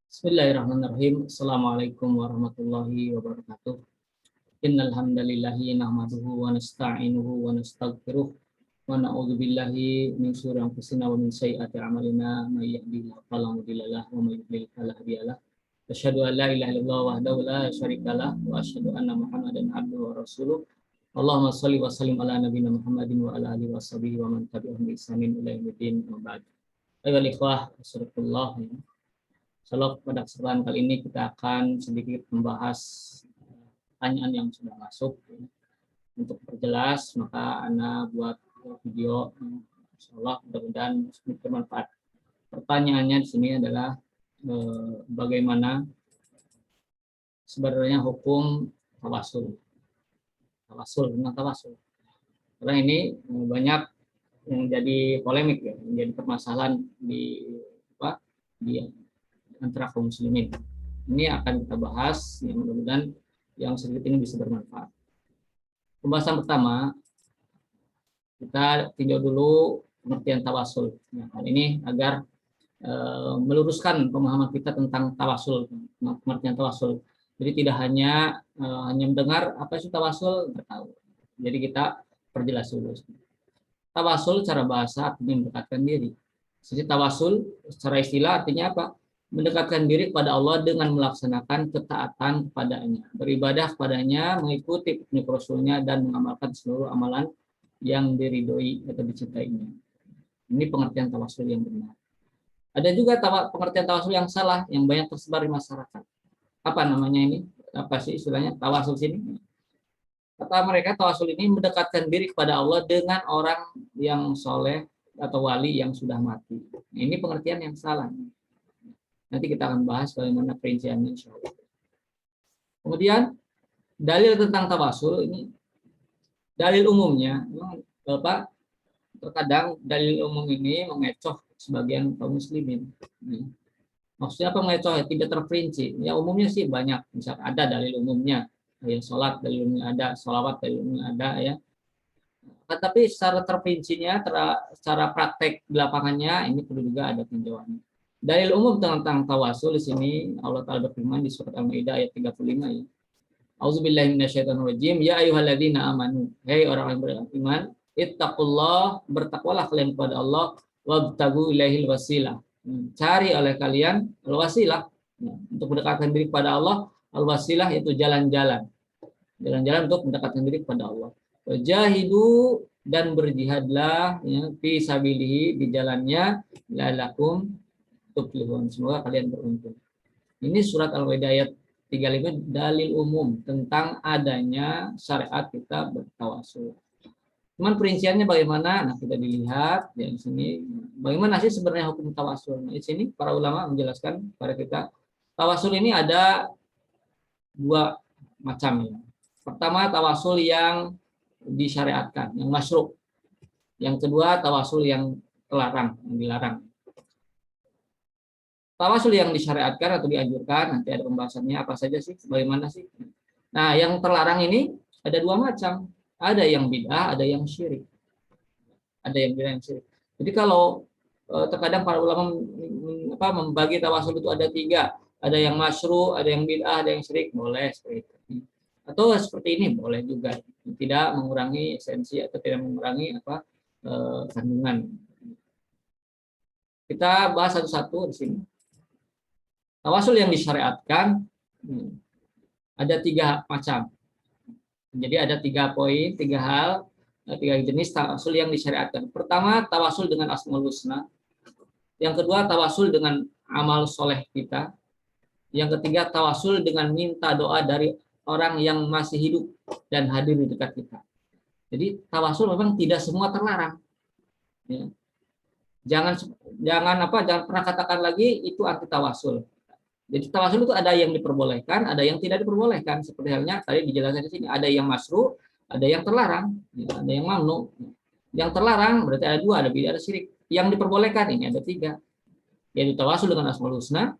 Bismillahirrahmanirrahim. Assalamualaikum warahmatullahi wabarakatuh. Innal hamdalillahi nahmaduhu wa nasta'inuhu wa nastaghfiruh wa na'udzu billahi min syururi anfusina wa min sayyiati a'malina may yahdihillahu fala mudilla lahu wa may yudlil fala hadiyalah. Asyhadu an la ilaha illallah wahdahu la syarikalah wa asyhadu anna Muhammadan abduhu wa rasuluh. Allahumma shalli wa sallim ala nabiyyina Muhammadin wa ala alihi washabihi wa man tabi'ahum bi ihsanin ila yaumil wa ba'd. Ayyuhal ikhwah, assalamualaikum. Kalau pada kesempatan kali ini kita akan sedikit membahas pertanyaan yang sudah masuk. Untuk perjelas, maka Ana buat video, insyaallah mudah-mudahan bermanfaat. Pertanyaannya di sini adalah bagaimana sebenarnya hukum tawasul. Tentang tawasul. Karena ini banyak yang jadi polemik ya, menjadi permasalahan di antara kaum muslimin. Ini akan kita bahas, yang mudah-mudahan yang sedikit ini bisa bermanfaat. Pembahasan pertama, kita tinjau dulu pengertian tawasul. Nah, hal ini agar meluruskan pemahaman kita tentang tawasul, pengertian tawasul. Jadi tidak hanya mendengar apa itu tawasul, nggak tahu. Jadi kita perjelas dulu. Tawasul secara bahasa artinya mendekatkan diri. Jadi tawasul secara istilah artinya apa? Mendekatkan diri kepada Allah dengan melaksanakan ketaatan kepadanya, beribadah kepadanya, mengikuti petunjuk Rasulnya, dan mengamalkan seluruh amalan yang diridhoi atau dicintainya. Ini pengertian tawasul yang benar. Ada juga pengertian tawasul yang salah, yang banyak tersebar di masyarakat. Apa namanya ini? Apa sih istilahnya tawasul sini? Kata mereka, tawasul ini mendekatkan diri kepada Allah dengan orang yang soleh atau wali yang sudah mati. Ini pengertian yang salah. Nanti kita akan bahas bagaimana perinciannya, insya Allah. Kemudian dalil tentang tawasul ini, dalil umumnya, Bapak, terkadang dalil umum ini mengecoh sebagian kaum muslimin. Maksudnya apa mengecoh? Tidak terperinci. Ya umumnya sih banyak. Misal ada dalil umumnya, ya sholat dalil umumnya ada, sholawat dalil umumnya ada, ya. Tapi secara terperincinya, secara praktek di lapangannya, ini perlu juga ada tinjauannya. Dalil umum tentang tawasul di sini Allah Ta'ala berfirman di surat Al-Maidah ayat 35 ya. Auzubillahi minasyaitonirrajim. Ya ayyuhalladzina amanu. Hei orang yang beriman, ittaqullah, bertakwalah kalian kepada Allah, wabtagu ilaihil wasilah. Cari oleh kalian al-wasilah. Untuk mendekatkan diri kepada Allah, al-wasilah itu jalan-jalan. Jalan-jalan untuk mendekatkan diri kepada Allah. Wajahidu, dan berjihadlah ya, fi sabilihi, di jalannya, la'allakum tuflihun, semoga kalian beruntung. Ini surat Al-Maidah ayat 35, dalil umum tentang adanya syariat kita bertawasul. Cuman perinciannya bagaimana? Nah, kita dilihat ya di sini bagaimana sih sebenarnya hukum tawasul. Nah, di sini para ulama menjelaskan kepada kita, tawasul ini ada dua macam ya. Pertama, tawasul yang disyariatkan, yang masyru'. Yang kedua, tawasul yang terlarang, yang dilarang. Tawasul yang disyariatkan atau dianjurkan, nanti ada pembahasannya apa saja sih, bagaimana sih. Nah, yang terlarang ini ada dua macam. Ada yang bid'ah, ada yang syirik. Ada yang bid'ah, yang syirik. Jadi kalau terkadang para ulama membagi tawasul itu ada tiga. Ada yang masyru', ada yang bid'ah, ada yang syirik. Boleh seperti itu. Atau seperti ini boleh juga. Tidak mengurangi esensi atau tidak mengurangi kandungan. Kita bahas satu-satu di sini. Tawasul yang disyariatkan ada tiga macam. Jadi ada 3 poin, 3 hal, 3 jenis tawasul yang disyariatkan. Pertama, tawasul dengan asmaul husna. Yang kedua, tawasul dengan amal soleh kita. Yang ketiga, tawasul dengan minta doa dari orang yang masih hidup dan hadir di dekat kita. Jadi tawasul memang tidak semua terlarang. Ya. Jangan pernah katakan lagi itu anti tawasul. Jadi tawasul itu ada yang diperbolehkan, ada yang tidak diperbolehkan. Seperti halnya tadi dijelaskan di sini, ada yang masyru', ada yang terlarang, ada yang mamnu. Yang terlarang berarti ada 2, ada bid'ah, ada syirik. Yang diperbolehkan ini ada 3, yaitu tawasul dengan asmaul husna,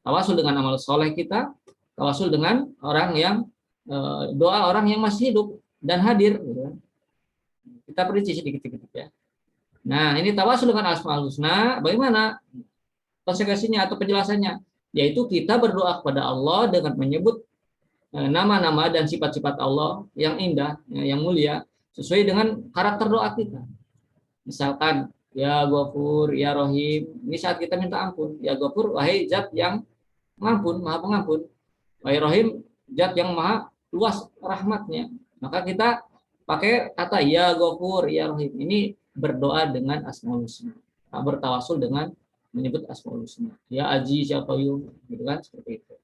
tawasul dengan amal soleh kita, tawasul dengan orang yang doa orang yang masih hidup dan hadir. Kita perinci sedikit-sedikit ya. Nah, ini tawasul dengan asmaul husna, bagaimana konsekuensinya atau penjelasannya? yaitu kita berdoa kepada Allah dengan menyebut nama-nama dan sifat-sifat Allah yang indah, yang mulia, sesuai dengan karakter doa kita. Misalkan, ya Ghafur, ya Rohim, ini saat kita minta ampun. Ya Ghafur, wahai zat yang mengampun, maha pengampun. Wahai Rohim, zat yang maha luas rahmatnya. Maka kita pakai kata ya Ghafur, ya Rohim. Ini berdoa dengan Asmaul Husna. Bertawasul dengan menyebut Asmaul Husna. Ya Aziz, ya Qayyum, gitu kan, seperti itu.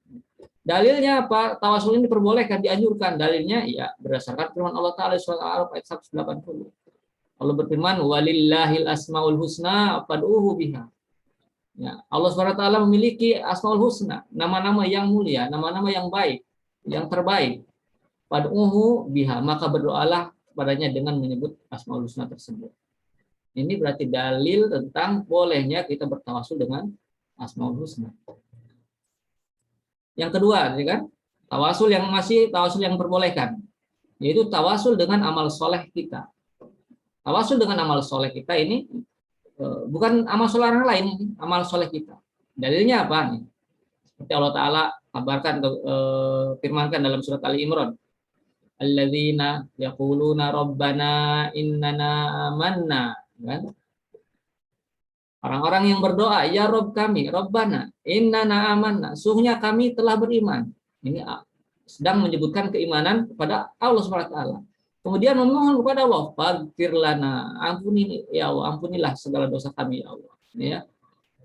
Dalilnya apa? Tawasul ini diperbolehkan, dianjurkan. Dalilnya ya berdasarkan firman Allah Ta'ala surat Al-Araf ayat 180. Allah berfirman, walillahil asmaul husna fad'uhu biha. Ya, Allah SWT memiliki asmaul husna, nama-nama yang mulia, nama-nama yang baik, yang terbaik. Fad'uhu biha, maka berdoalah kepadanya dengan menyebut asmaul husna tersebut. Ini berarti dalil tentang bolehnya kita bertawasul dengan asmaul husna. Yang kedua, kan, tawasul yang masih tawasul yang diperbolehkan, yaitu tawasul dengan amal soleh kita. Tawasul dengan amal soleh kita ini bukan amal soleh orang lain, ini amal soleh kita. Dalilnya apa nih? Seperti Allah Ta'ala kabarkan, firmankan dalam surat Ali Imran. Alladzina yaquluna rabbana innana amanna. Kan? Orang-orang yang berdoa, ya Rob kami, Robbana, innana amanna, sungguhnya kami telah beriman. Ini sedang menyebutkan keimanan kepada Allah SWT. Kemudian memohon kepada Allah, faghfir lana, ampuni ya Allah, ampunilah segala dosa kami ya Allah. Ya.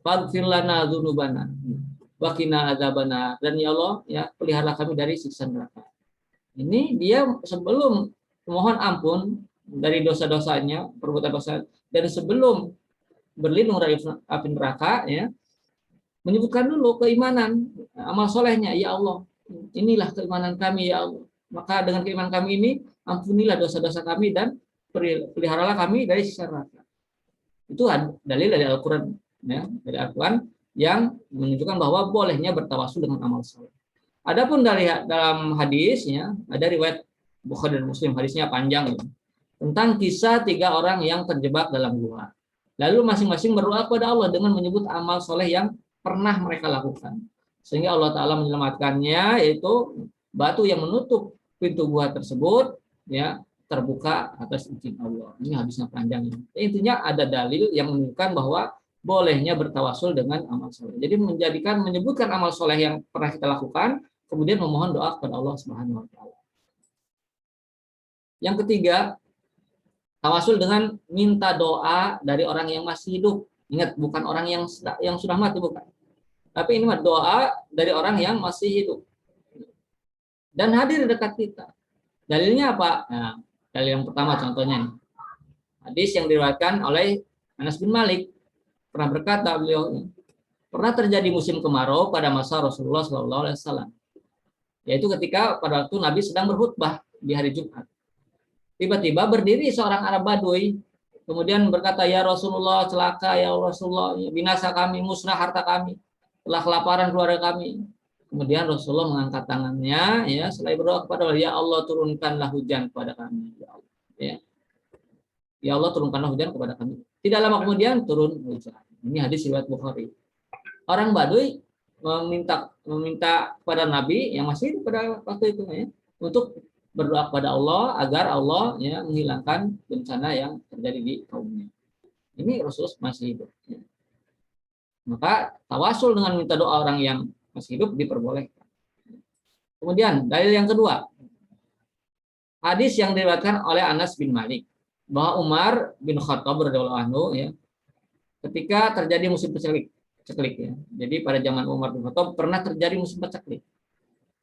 Faghfir lana dzunubana, wa qina adzabana, dan ya Allah, ya peliharalah kami dari siksa neraka. Ini dia sebelum memohon ampun dari dosa-dosanya, perbuatan dosa, dan sebelum berlindung dari api neraka, ya, menyebutkan dulu keimanan, amal solehnya, ya Allah, inilah keimanan kami ya Allah. Maka dengan keimanan kami ini, ampunilah dosa-dosa kami dan peliharalah kami dari siksa neraka. Itu dalil dari Al-Quran, ya, dari Al-Quran yang menunjukkan bahwa bolehnya bertawasul dengan amal soleh. Adapun dari dalam hadis, ya, ada riwayat Bukhari dan Muslim, hadisnya panjang, ya, tentang kisah 3 orang yang terjebak dalam gua. Lalu masing-masing berdoa kepada Allah dengan menyebut amal soleh yang pernah mereka lakukan. Sehingga Allah Ta'ala menyelamatkannya, yaitu batu yang menutup pintu gua tersebut, ya, terbuka atas izin Allah. Ini hadisnya panjang. Intinya ada dalil yang menunjukkan bahwa bolehnya bertawasul dengan amal soleh. Jadi menyebutkan amal soleh yang pernah kita lakukan, kemudian memohon doa kepada Allah Subhanahu Wa Ta'ala. Yang ketiga, tawasul dengan minta doa dari orang yang masih hidup. Ingat, bukan orang yang sudah mati, bukan. Tapi ini doa dari orang yang masih hidup dan hadir di dekat kita. Dalilnya apa? Nah, dalil yang pertama contohnya nih. Hadis yang diriwayatkan oleh Anas bin Malik, pernah berkata beliau, pernah terjadi musim kemarau pada masa Rasulullah SAW, yaitu ketika pada waktu Nabi sedang berkhutbah di hari Jumat. Tiba-tiba berdiri seorang Arab Badui, kemudian berkata, ya Rasulullah, celaka ya Rasulullah, binasa kami, musnah harta kami, telah kelaparan keluarga kami. Kemudian Rasulullah mengangkat tangannya, ya, selain berdoa kepada Allah, ya Allah turunkanlah hujan kepada kami, ya Allah. Ya Allah turunkanlah hujan kepada kami. Tidak lama kemudian turun hujan. Ini hadis riwayat Bukhari. Orang Badui meminta kepada Nabi yang masih pada waktu itu, ya, untuk berdoa kepada Allah agar Allah, ya, menghilangkan bencana yang terjadi di kaumnya. Ini Rasulullah masih hidup. Ya. Maka tawasul dengan minta doa orang yang masih hidup diperbolehkan. Kemudian dalil yang kedua, hadis yang diriwayatkan oleh Anas bin Malik bahwa Umar bin Khattab radhiyallahu anhu, ya, ketika terjadi musim paceklik, ya. Jadi pada zaman Umar bin Khattab pernah terjadi musim paceklik.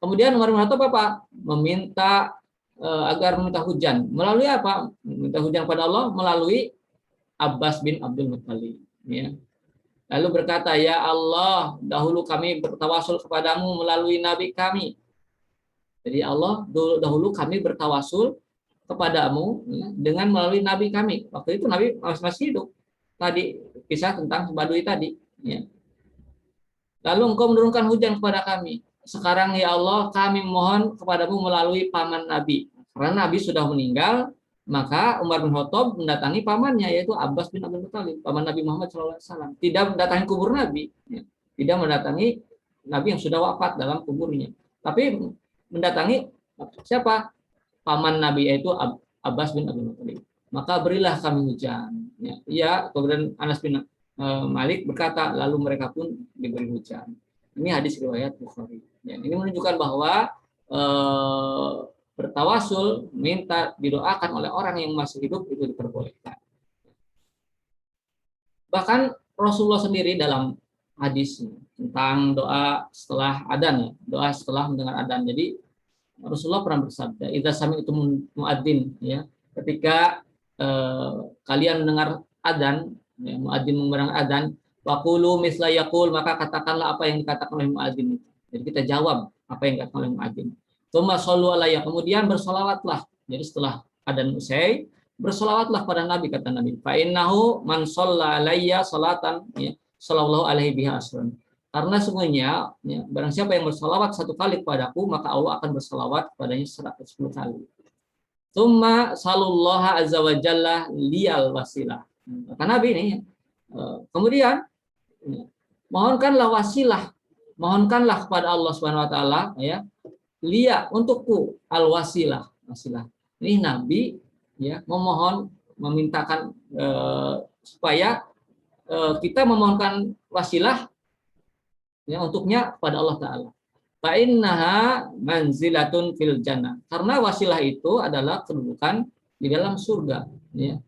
Kemudian Umar bin Khattab meminta agar meminta hujan. Melalui apa? Meminta hujan pada Allah melalui Abbas bin Abdul Muttalib. Ya. Lalu berkata, ya Allah, dahulu kami bertawasul kepadamu melalui Nabi kami. Jadi Allah, dahulu kami bertawasul kepadamu, ya, dengan melalui Nabi kami. Waktu itu Nabi masih hidup. Tadi kisah tentang Badui tadi. Ya. Lalu engkau menurunkan hujan kepada kami. Sekarang ya Allah, kami mohon kepadamu melalui paman Nabi. Karena Nabi sudah meninggal, maka Umar bin Khattab mendatangi pamannya, yaitu Abbas bin Abdul Muttalib, paman Nabi Muhammad SAW. Tidak mendatangi kubur Nabi, ya. Tidak mendatangi Nabi yang sudah wafat dalam kuburnya. Tapi mendatangi siapa? Paman Nabi, yaitu Abbas bin Abdul Muthalib. Maka berilah kami hujan. Ya, kemudian Anas bin Malik berkata, lalu mereka pun diberi hujan. Ini hadis riwayat Bukhari. Ya, ini menunjukkan bahwa bertawasul, minta didoakan oleh orang yang masih hidup itu diperbolehkan. Bahkan Rasulullah sendiri dalam hadis tentang doa setelah adzan, ya, doa setelah mendengar adzan. Jadi Rasulullah pernah bersabda, "Idza sami'tum muadzin," ya, ketika kalian mendengar adzan, ya, muadzin memandang adzan, waqulu misla yaqul, maka katakanlah apa yang dikatakan oleh muadzin itu. Jadi kita jawab apa yang dikatakan oleh muadzin. Tsumma shallu alayya, kemudian bersolawatlah. Jadi setelah adzan usai, bersolawatlah pada Nabi, kata Nabi. Fa innahu man shalla alayya salatan, ya, sallallahu alaihi biha asran. Karena sungguhnya, ya, barang siapa yang bersolawat satu kali kepadaku, maka Allah akan bersolawat kepadanya 110 kali. Tsumma salullaha azza wa jalla liyal wasilah. Kata Nabi ini, kemudian mohonkanlah wasilah, mohonkanlah kepada Allah Subhanahu wa taala, ya, liya untukku al wasilah, wasilah. Ini Nabi, ya, memohon, memintakan supaya kita memohonkan wasilah, ya, untuknya kepada Allah taala. Fa innaha manzilatun fil jannah. Karena wasilah itu adalah kedudukan di dalam surga, ya.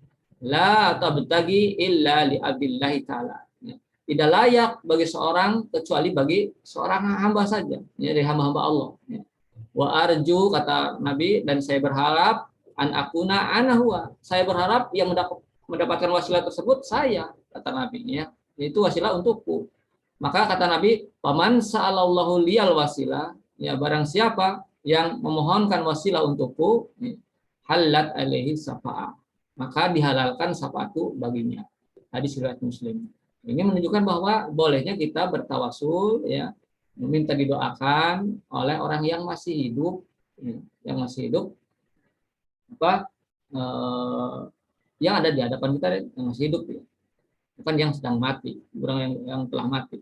La tabtagi illa li abillahi taala. Ya. Tidak layak bagi seorang kecuali bagi seorang hamba saja, ya, dari hamba-hamba Allah, ya. Wa arju, kata Nabi, dan saya berharap an akuna ana huwa. Saya berharap yang mendapatkan wasilah tersebut saya, kata Nabi, ya. Itu wasilah untukku. Maka kata Nabi, paman sa'alallahu liyal wasilah, ya, barang siapa yang memohonkan wasilah untukku, ya, halat alaihi syafa'a, maka dihalalkan syafaatku baginya. Hadis riwayat Muslim. Ini menunjukkan bahwa bolehnya kita bertawasul, ya, meminta didoakan oleh orang yang masih hidup, ya, yang masih hidup, apa yang ada di hadapan kita, yang masih hidup, ya. Bukan yang sedang mati, orang yang telah mati.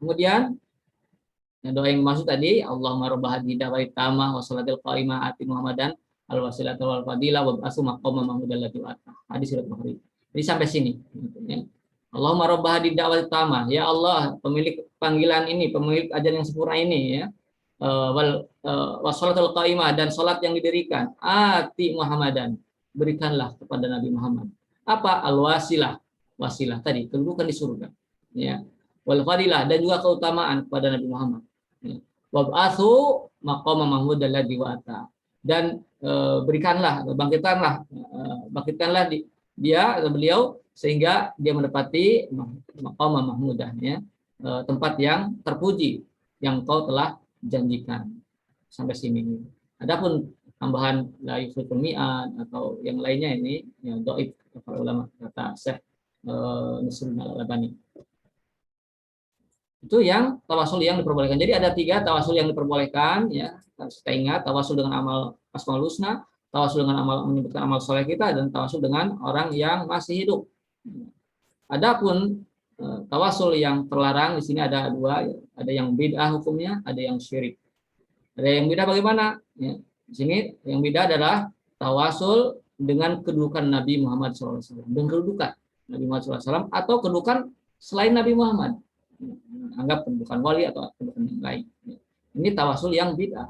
Kemudian doa yang dimaksud tadi, Allahumma rabb hadhihi da'wati tammah wa salatil qa'imah ati Muhammadan al wasilata wal fadilah wa ba'su maqama mahmudal ladzi wa'ata. Hadis riwayat Bukhari. Jadi sampai sini, ya. Allahumma rabb hadhihi da'wati tammah, ya Allah, pemilik panggilan ini, pemilik ajaran yang sempurna ini, ya. Wa salatul qa'imah, dan salat yang didirikan, ati Muhammadan, berikanlah kepada Nabi Muhammad. Apa? Al wasilah, wasilah tadi, kedudukan di surga, ya. Wal fadilah, dan juga keutamaan kepada Nabi Muhammad. Wab'athu maqama mahmudal ladzi wa'ata, dan berikanlah, bangkitkanlah dia, beliau, sehingga dia mendapati maqama mahmudah, ya, tempat yang terpuji yang kau telah janjikan. Sampai sini. Adapun tambahan la yuflitul mi'ad atau yang lainnya ini, ya, dhaif para ulama, kata Syekh Nasruddin Al-Albani. Itu yang tawasul yang diperbolehkan. Jadi ada 3 tawasul yang diperbolehkan, ya. Kita ingat, tawasul dengan amal asmaul husna, tawasul dengan amal menyebutkan amal soleh kita, dan tawasul dengan orang yang masih hidup. Adapun tawasul yang terlarang di sini ada 2, ya. Ada yang bid'ah hukumnya, ada yang syirik. Ada yang bid'ah bagaimana? Ya. Di sini yang bid'ah adalah tawasul dengan kedudukan Nabi Muhammad SAW, dengan kedudukan Nabi Muhammad SAW atau kedudukan selain Nabi Muhammad. Anggap bukan wali atau bukan yang lain. Ini tawasul yang bid'ah.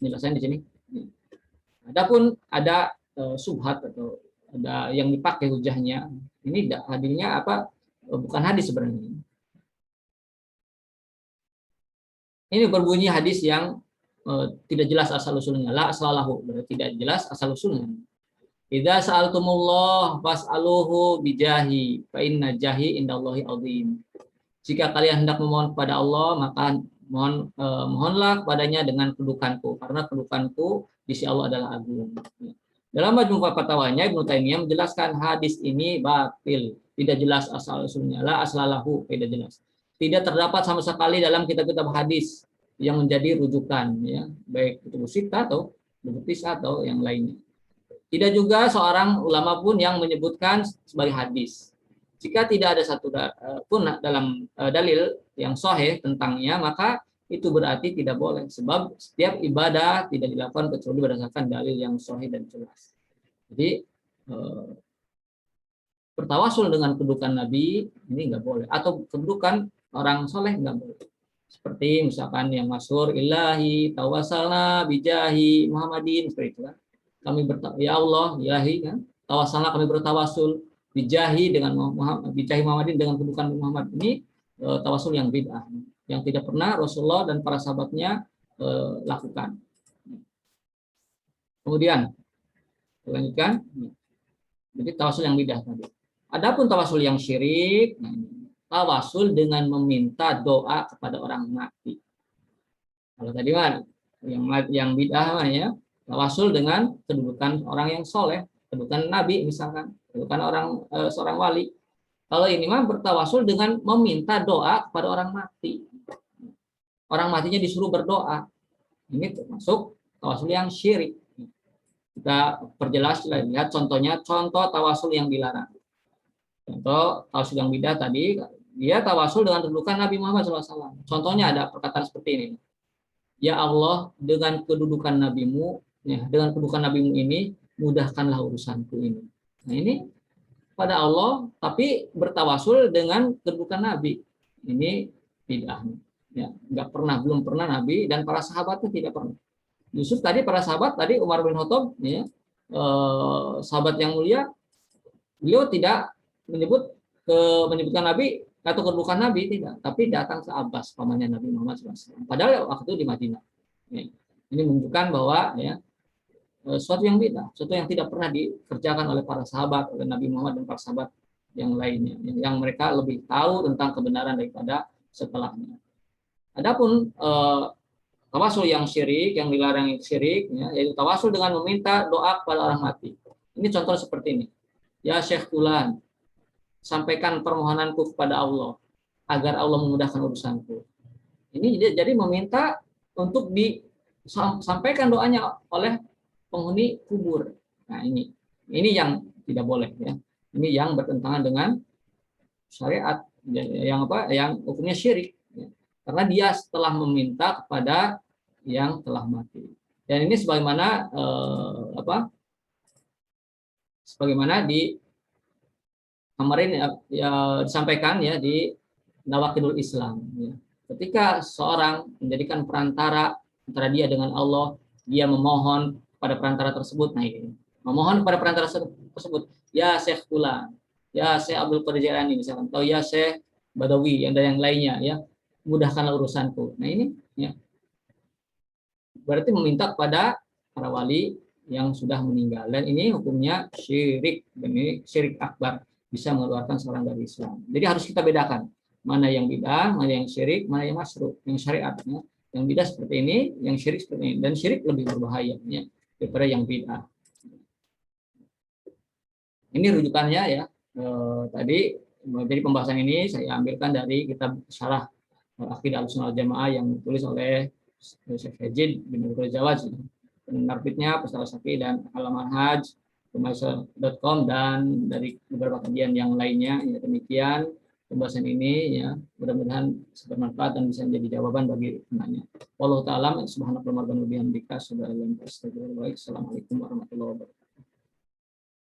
Penjelasan di sini. Adapun ada subhat atau ada yang dipakai hujahnya. Ini hadirnya apa? Bukan hadis sebenarnya. Ini berbunyi hadis yang tidak jelas asal usulnya. La aslalahu, berarti tidak jelas asal usulnya. Idza sa'altumullah fas'aluhu bijahi fa inna jahi indallahi azim. Jika kalian hendak memohon kepada Allah, maka mohonlah kepadanya dengan kedudukanku, karena kedudukanku di sisi Allah adalah agung. Dalam Majmu' Fatwanya, Ibnu Taimiyah menjelaskan hadis ini batil, tidak jelas asal usulnya, la aslalahu, tidak jelas. Tidak terdapat sama sekali dalam kitab-kitab hadis yang menjadi rujukan, ya, baik itu Sita atau Bukhari atau yang lainnya. Tidak juga seorang ulama pun yang menyebutkan sebagai hadis. Jika tidak ada satu pun dalam dalil yang sahih tentangnya, maka itu berarti tidak boleh. Sebab setiap ibadah tidak dilakukan kecuali berdasarkan dalil yang sahih dan jelas. Jadi bertawasul dengan kedudukan Nabi ini nggak boleh, atau kedudukan orang soleh nggak boleh. Seperti misalkan yang masyhur ilahi tawasalna bijahi Muhammadin, seperti itu kan. Kami ya Allah, ilahi kan, tawasalna kami bertawasul bijahi dengan Muhammad, bijahi Muhammadin dengan kedudukan Muhammad. Ini tawasul yang bid'ah, yang tidak pernah Rasulullah dan para sahabatnya lakukan. Kemudian lanjutkan. Jadi tawasul yang bid'ah tadi. Adapun tawasul yang syirik, tawasul dengan meminta doa kepada orang mati. Kalau tadi kan yang bid'ah ya, tawasul dengan kedudukan orang yang soleh, kedudukan nabi misalkan, kedudukan orang seorang wali. Kalau ini mah bertawasul dengan meminta doa kepada orang mati. Orang matinya disuruh berdoa. Ini termasuk tawasul yang syirik. Kita perjelas, lihat contohnya, contoh tawasul yang dilarang. Contoh tawasul yang bid'ah tadi, dia tawasul dengan kedudukan Nabi Muhammad SAW. Contohnya ada perkataan seperti ini. Ya Allah, dengan kedudukan nabimu, ya, dengan kedudukan nabimu ini, mudahkanlah urusanku ini. Nah ini pada Allah, tapi bertawasul dengan kedudukan Nabi. Ini bid'ah. Ya, belum pernah Nabi dan para sahabatnya tidak pernah. Yusuf tadi, para sahabat tadi, Umar bin Khattab, ya, sahabat yang mulia, beliau tidak menyebutkan Nabi atau kedudukan Nabi, tidak, tapi datang ke Abbas, pamannya Nabi Muhammad SAW. Padahal waktu itu di Madinah. Ya. Ini menunjukkan bahwa ya, suatu yang beda, suatu yang tidak pernah dikerjakan oleh para sahabat, oleh Nabi Muhammad dan para sahabat yang lainnya, yang mereka lebih tahu tentang kebenaran daripada setelahnya. Adapun tawasul yang syirik, yang dilarang syirik, ya, yaitu tawasul dengan meminta doa kepada orang mati. Ini contoh seperti ini. Ya Syekh Fulan, sampaikan permohonanku kepada Allah agar Allah memudahkan urusanku. Ini jadi meminta untuk disampaikan doanya oleh penghuni kubur. Nah ini yang tidak boleh ya. Ini yang bertentangan dengan syariat, yang yang hukumnya syirik. Ya. Karena dia setelah meminta kepada yang telah mati. Dan ini sebagaimana di kemarin ya, disampaikan ya di Nawaqidul Islam. Ya. Ketika seorang menjadikan perantara antara dia dengan Allah, dia memohon pada perantara tersebut. Nah ini memohon kepada perantara tersebut, ya Syekh Fulan, ya Syekh Abdul Qadir Jailani misalkan, atau ya Syekh Badawi dan yang lainnya, ya mudahkanlah urusanku. Nah ini ya berarti meminta kepada para wali yang sudah meninggal, dan ini hukumnya syirik, dan ini syirik akbar, bisa mengeluarkan seorang dari Islam. Jadi harus kita bedakan mana yang bid'ah, mana yang syirik, mana yang masyru', yang syariat. Ya. Yang bid'ah seperti ini, yang syirik seperti ini, dan syirik lebih berbahaya ya, daripada yang bid'ah. Ini rujukannya ya. Tadi dari pembahasan ini saya ambilkan dari kitab Syarah Aqidah Ahlussunnah wal Jamaah yang ditulis oleh Syekh Hajid bin Abdul Jawad. Penerbitnya Pustaka Syafi'i dan Al-Manhaj, Rumaisa.com, dan dari beberapa kajian yang lainnya. Ya, demikian pembahasan ini ya, mudah-mudahan bermanfaat dan bisa menjadi jawaban bagi penanya. Wallahu ta'ala subhanallahi wa bihamdihi, Assalamualaikum warahmatullahi wabarakatuh.